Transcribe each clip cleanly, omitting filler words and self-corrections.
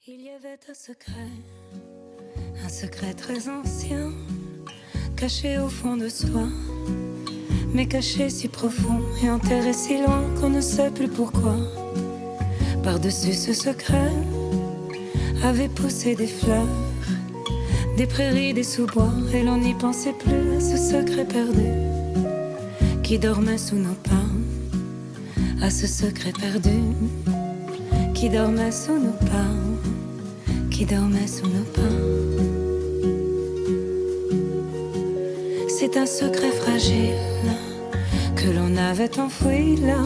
Il y avait un secret très ancien, caché au fond de soi, mais caché si profond et enterré si loin qu'on ne sait plus pourquoi. Par-dessus ce secret avaient poussé des fleurs, des prairies, des sous-bois, et l'on n'y pensait plus à ce secret perdu qui dormait sous nos pas, à ce secret perdu qui dormait sous nos pas, qui dormait sous nos pas. C'est un secret fragile que l'on avait enfoui là,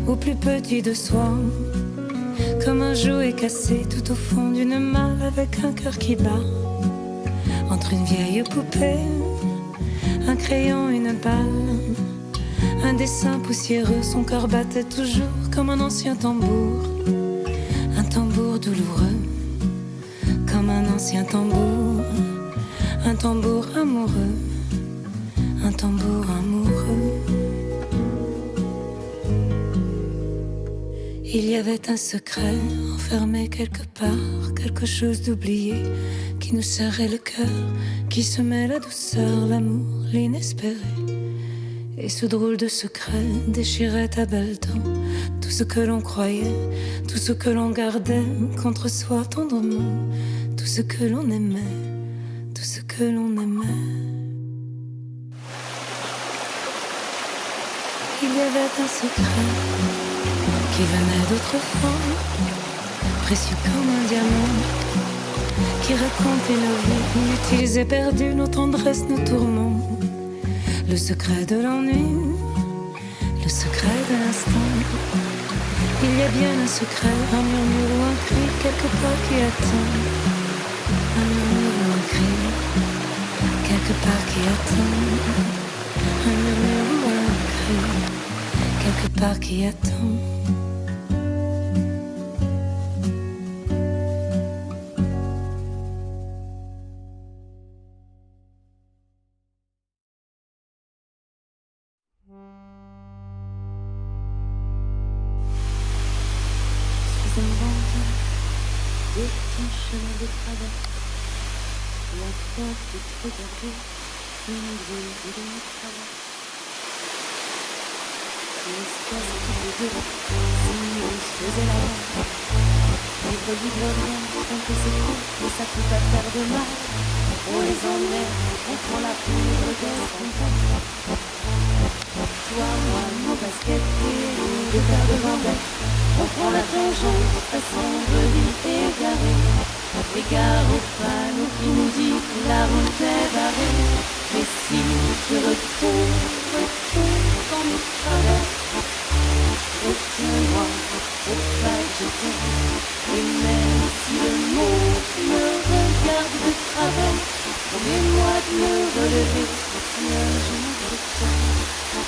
au plus petit de soi, comme un jouet cassé tout au fond d'une malle avec un cœur qui bat. Entre une vieille poupée, un crayon, une balle, un dessin poussiéreux, son cœur battait toujours comme un ancien tambour. Un tambour douloureux, comme un ancien tambour. Un tambour amoureux, un tambour amoureux. Il y avait un secret enfermé quelque part, quelque chose d'oublié qui nous serrait le cœur, qui semait la douceur, l'amour, l'inespéré. Et ce drôle de secret déchirait à belles dents tout ce que l'on croyait, tout ce que l'on gardait contre soi tendrement, tout ce que l'on aimait, tout ce que l'on aimait. Il y avait un secret qui venait d'autrefois, précieux comme un diamant, qui racontait nos vies inutiles et perdues, nos tendresses, nos tourments. Le secret de l'ennui, le secret de l'instant. Il y a bien un secret, un murmure ou un cri quelque part qui attend. Un murmure ou un cri quelque part qui attend. Un murmure ou un cri quelque part qui attend. Des petits chemins de travers, la foi qui te regardait, une drôle de travers. L'espace qui te devait, si on se faisait la main. Les produits de rien, on peut c'est cool, mais ça peut pas faire de mal. On les emmène, on prend la poudre d'or, on va. Toi, moi, nos baskets et des paires de gambettes. On prend la tangente, façon redite et garée. Les gars au panneau qui nous dit que la route est barrée. Mais si je retourne dans mes travers, retiens-moi, faut pas que je tombe. Et même si le monde me regarde de travers, promets-moi de me relever. Si un jour je tombe,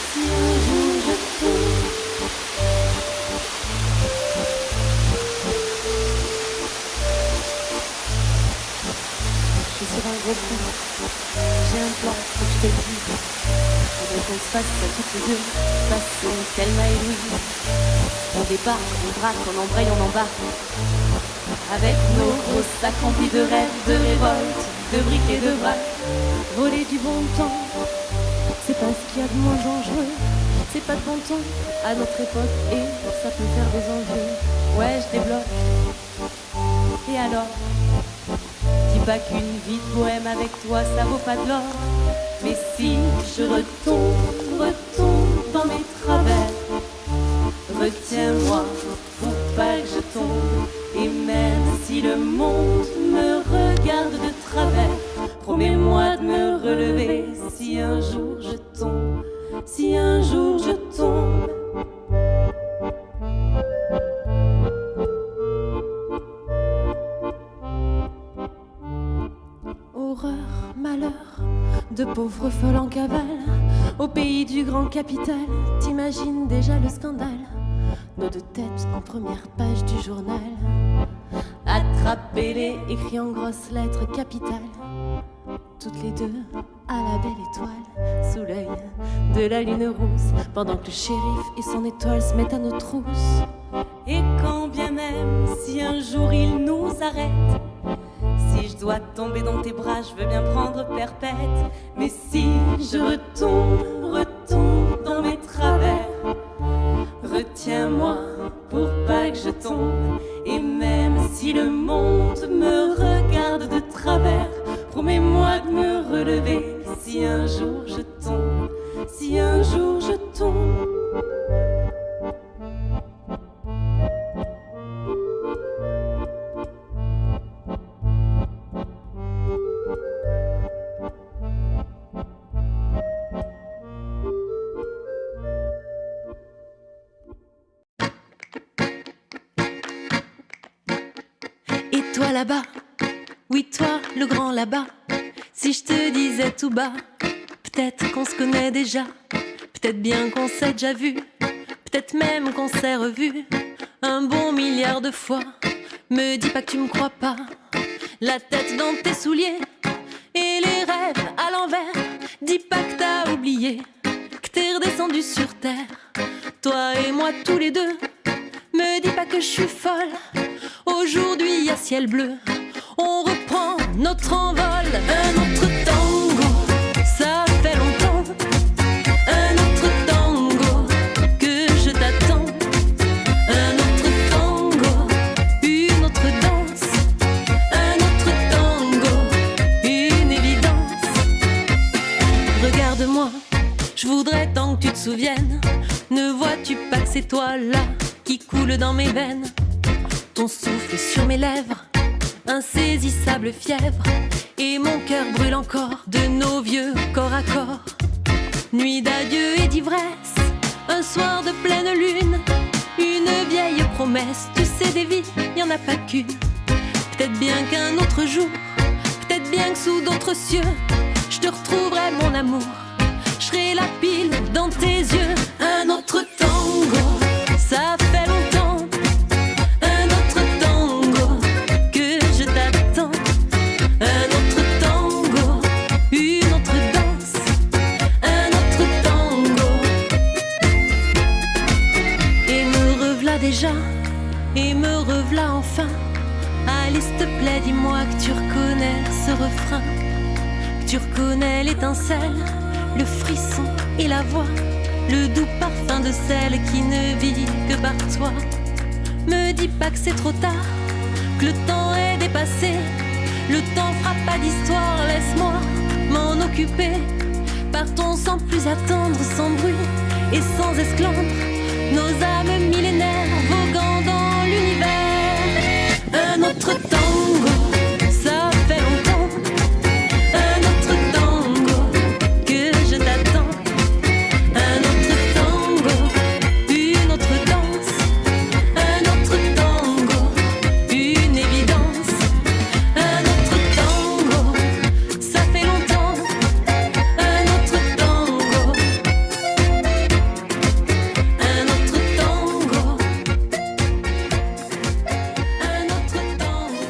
si un jour je tombe. Je suis sur un gros point, j'ai un plan, faut que je te le dise. Faudrait qu'on se fasse ça toutes les deux, façon Thelma et Louise. On débarque, on braque, on embraye, on embarque. Avec nos gros sacs remplis de rêves, de révolte, de briques et de braques. Voler du bon temps, c'est pas ce qu'il y a de moins dangereux. C'est pas de bon temps à notre époque et ça peut faire des envieux. Ouais, je débloque. Et alors? Dis pas qu'une vie de poème avec toi ça vaut pas de l'or. Mais si je retombe dans mes travers, retiens-moi, faut pas que je tombe. Et même si le monde me regarde de travers, promets-moi de me relever. Si un jour je tombe, si un jour je tombe. Horreur, malheur, de pauvres folles en cavale, au pays du grand capital, t'imagines déjà le scandale. Nos deux têtes en première page du journal, attrapez-les, écrits en grosses lettres capitales, toutes les deux à la belle étoile, sous l'œil de la lune rousse, pendant que le shérif et son étoile se mettent à nos trousses. Et quand bien même si un jour il nous je dois tomber dans tes bras, je veux bien prendre perpète. Mais si je retombe dans mes travers, retiens-moi pour pas que je tombe. Et même si le monde me regarde de travers, promets-moi de me relever si un jour je tombe, si un jour je tombe. Et toi là-bas, oui toi le grand là-bas, si je te disais tout bas, peut-être qu'on se connaît déjà, peut-être bien qu'on s'est déjà vu, peut-être même qu'on s'est revu un bon milliard de fois. Me dis pas que tu me crois pas, la tête dans tes souliers et les rêves à l'envers. Dis pas que t'as oublié que t'es redescendu sur terre, toi et moi tous les deux. Me dis pas que je suis folle, aujourd'hui y a ciel bleu, on reprend notre envol. Un autre tango, ça fait longtemps. Un autre tango, que je t'attends. Un autre tango, une autre danse. Un autre tango, une évidence. Regarde-moi, je voudrais tant que tu te souviennes. Ne vois-tu pas que c'est toi là qui coule dans mes veines? Ton souffle sur mes lèvres, insaisissable fièvre, et mon cœur brûle encore de nos vieux corps à corps. Nuit d'adieu et d'ivresse, un soir de pleine lune, une vieille promesse. Tu sais des vies, y en a pas qu'une. Peut-être bien qu'un autre jour, peut-être bien que sous d'autres cieux, je te retrouverai mon amour, je serai la pile dans tes yeux. Un autre tango, ça fait longtemps. Un autre tango, que je t'attends. Un autre tango, une autre danse. Un autre tango. Et me rev'là déjà, et me rev'là enfin. Allez, s'il te plaît, dis-moi que tu reconnais ce refrain, que tu reconnais l'étincelle, le frisson et la voix, le doux parfum de celle qui ne vit que par toi. Me dis pas que c'est trop tard, que le temps est dépassé. Le temps fera pas d'histoire, laisse-moi m'en occuper. Partons sans plus attendre, sans bruit et sans esclandre, nos âmes millénaires voguant dans l'univers. Un autre tango, ça fait longtemps. Un autre tango, que je t'attends. Un autre tango, une autre danse. Un autre tango, une évidence. Un autre tango, ça fait longtemps. Un autre tango. Un autre tango. Un autre tango.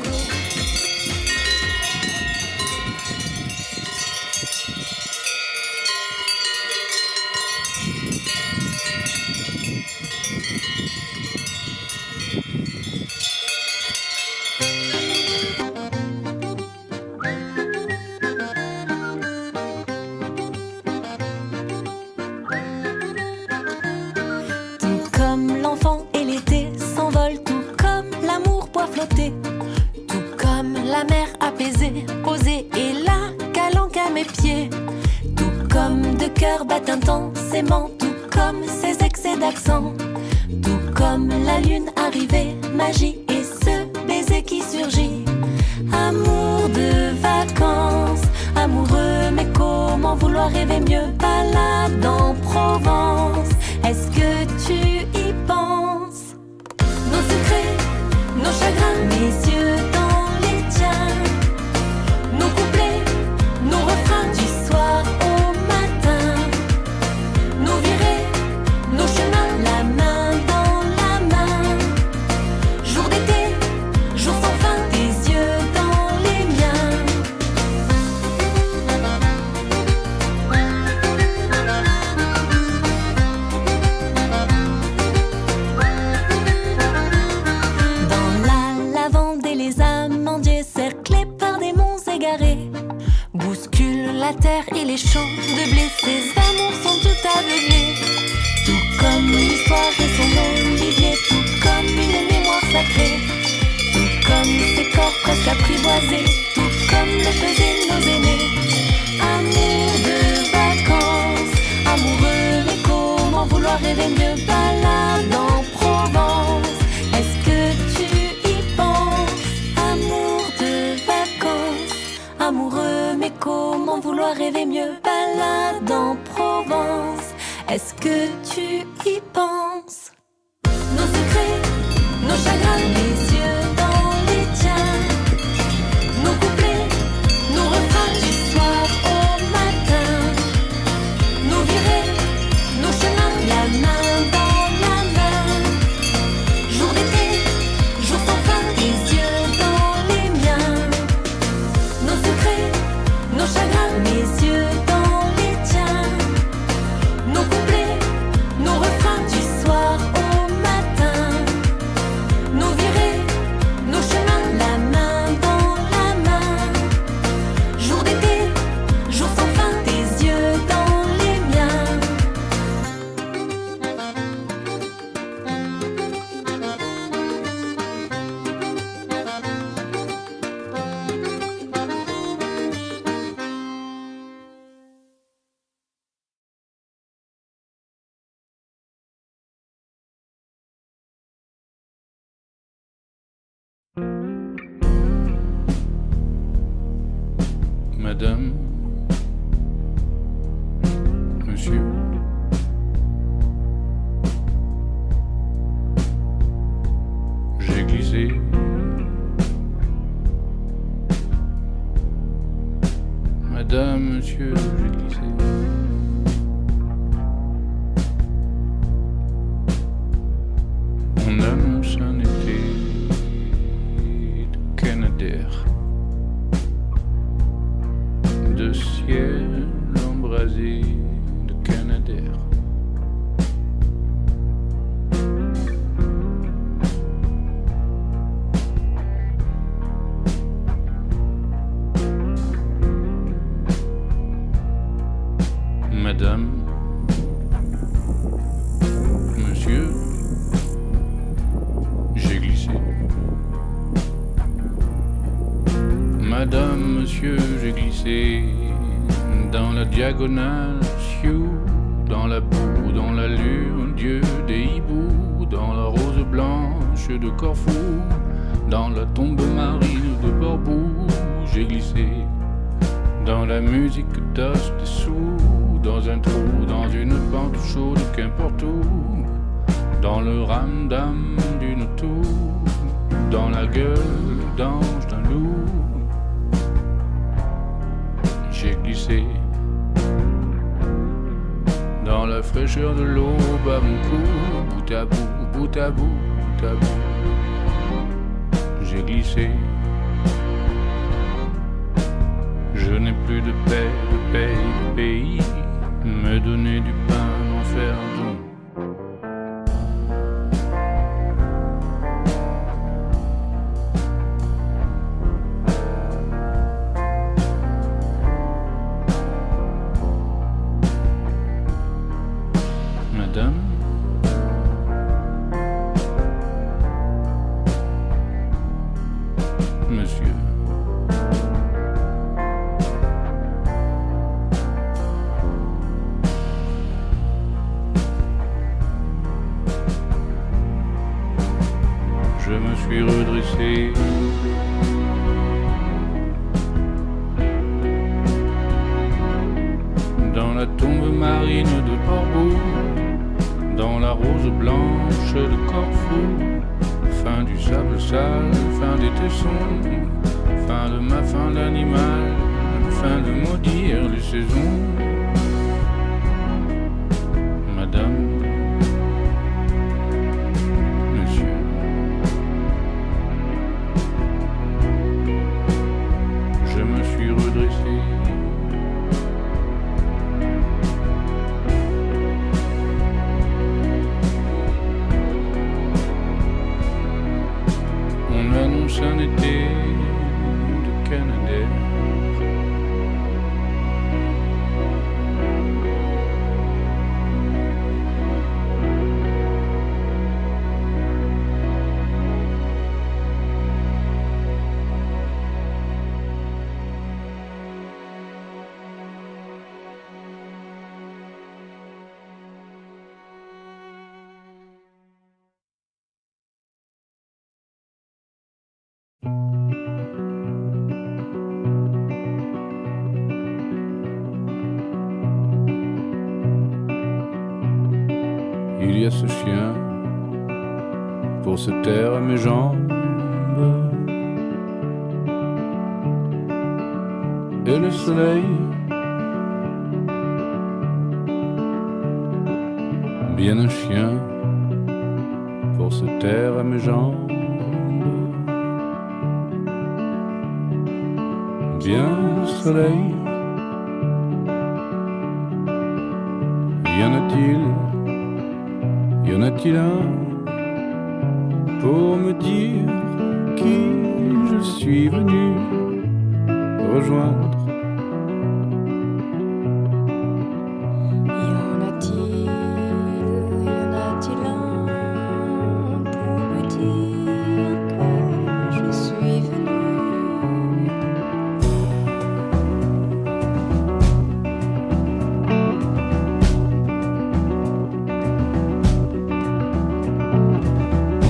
Tout comme l'enfant et l'été s'envolent, tout comme l'amour peut flotter, tout comme la mer apaisée, posée et la calanque à mes pieds, tout comme deux cœurs battent intensément, tout comme ces excès d'accent, tout comme la lune arrivée, magie et ce baiser qui surgit. Amour de vacances, amoureux, mais comment vouloir rêver mieux? Balade en Provence, est-ce que tu y penses? Nos secrets, nos chagrins, mes yeux dans les tiens, nos couplets, nos refrains du soir au matin, nos virées, nos chemins, la main dans la main, jour d'été, jour sans fin, tes yeux dans les miens. champs de blé, ces amours sont tout aveuglés. Tout comme l'histoire et son olivier, tout comme une mémoire sacrée, tout comme ces corps presque apprivoisés, tout comme le faisaient nos aînés. Amour de vacances, amoureux, mais comment vouloir rêver mieux? Balade en Provence, est-ce que tu y penses? Amour de vacances, amoureux, mais comment vouloir rêver mieux? Balade en Provence, est-ce que tu y penses? Nos secrets, nos chagrins, les yeux dans les tiens, nos couplets, nos refrains du soir au matin, nos virées, nos chemins, la main dans la main, jour d'été, jour sans fin, tes yeux dans les miens, nos secrets, nos chagrins, mes yeux dans les tiens, nos couplets, nos refrains du soir au matin, nos virées, nos chemins, la main dans la main, jour d'été, jour sans fin, tes yeux dans les miens. Madame, monsieur, j'ai glissé. Madame, monsieur, j'ai glissé. On annonce un été de Canadair, de ciel embrasé de Canadair. Madame, monsieur, j'ai glissé. Madame, monsieur, j'ai glissé dans la diagonale, sioux, dans la boue, dans la lune, Dieu des hiboux, dans la rose blanche de Corfou, dans la tombe marine de Borbou, j'ai glissé dans la musique d'os dessous, dans un trou, dans une pente chaude, qu'importe où, dans le ramdam d'une tour, dans la gueule d'ange d'un loup, j'ai glissé dans la fraîcheur de l'aube à mon cou, bout à bout, bout à bout, bout à bout, j'ai glissé. Je n'ai plus de paix, de pays, me donner du pain, m'en faire don. Madame, monsieur, je me suis redressé. Dans la tombe marine de Portbou, dans la rose blanche de Corfou, fin du sable sale, fin des tessons, fin de ma fin d'animal, fin de maudire les saisons. Madame, monsieur, je me suis redressé. On annonce un été de Canadair. à ce chien pour se taire à mes jambes. Et le soleil, bien un chien pour se taire à mes jambes. Bien le soleil, y en a-t-il un pour me dire qui je suis venu rejoindre? Y en a-t-il un pour me dire que je suis venu?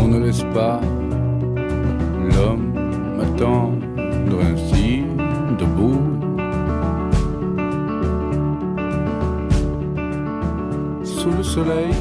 On ne laisse pas l'homme m'attendre ainsi debout. Sous le soleil,